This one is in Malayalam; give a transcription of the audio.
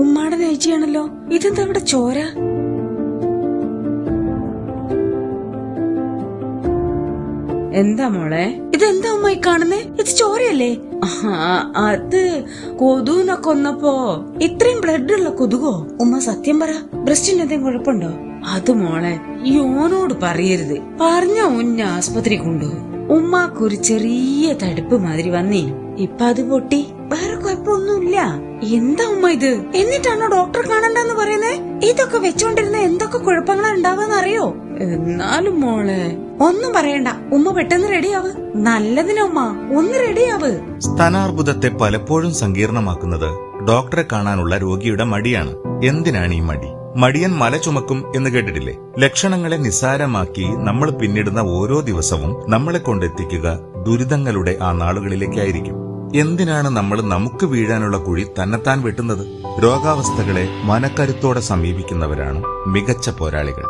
ഉമ്മാടെ നയിച്ചാണല്ലോ. ഇതെന്താ ഇവിടെ ചോര? എന്താ മോളെ, ഇതെന്താ ഉമ്മായി കാണുന്നേ? ഇത് ചോരയല്ലേ? അത് കൊതുവിനെ കൊന്നപ്പോ. ഇത്രയും ബ്ലഡ് ഉള്ള കൊതുകോ? ഉമ്മ സത്യം പറ, ബ്രസ്റ്റിന് എന്തെങ്കിലും കുഴപ്പമുണ്ടോ? അത് മോളെ ഈ ഓനോട് പറയരുത്. പറഞ്ഞ ഉന്ന ആസ്പത്രി കൊണ്ടുപോകും. ഉമ്മാക്കൊരു ചെറിയ തടുപ്പ് മാതിരി വന്നേ, ഇപ്പൊ അത് പൊട്ടി. വേറെ കുഴപ്പമൊന്നുമില്ല. എന്താ ഉമ്മ ഇത്? എന്നിട്ടാണോ ഡോക്ടറെ കാണണ്ടെന്ന് പറയുന്നേ? ഇതൊക്കെ വെച്ചോണ്ടിരുന്ന എന്തൊക്കെ കുഴപ്പങ്ങളാ ഉണ്ടാവാന്നറിയോ? എന്നാലും മോളെ ഒന്നും പറയണ്ട, ഉമ്മ പെട്ടെന്ന് റെഡിയാവ്. നല്ലതിനുമ്മ ഒന്ന് റെഡിയാവ്. സ്തനാർബുദത്തെ പലപ്പോഴും സങ്കീർണമാക്കുന്നത് ഡോക്ടറെ കാണാനുള്ള രോഗിയുടെ മടിയാണ്. എന്തിനാണ് ഈ മടി? മടിയൻ മല ചുമക്കും എന്ന് കേട്ടിട്ടില്ലേ? ലക്ഷണങ്ങളെ നിസ്സാരമാക്കി നമ്മൾ പിന്നിടുന്ന ഓരോ ദിവസവും നമ്മളെ കൊണ്ടെത്തിക്കുക ദുരിതങ്ങളുടെ ആ നാളുകളിലേക്കായിരിക്കും. എന്തിനാണ് നമ്മൾ നമുക്ക് വീഴാനുള്ള കുഴി തന്നെത്താൻ വെട്ടുന്നത്? രോഗാവസ്ഥകളെ മനക്കരുത്തോടെ സമീപിക്കുന്നവരാണ് മികച്ച പോരാളികൾ.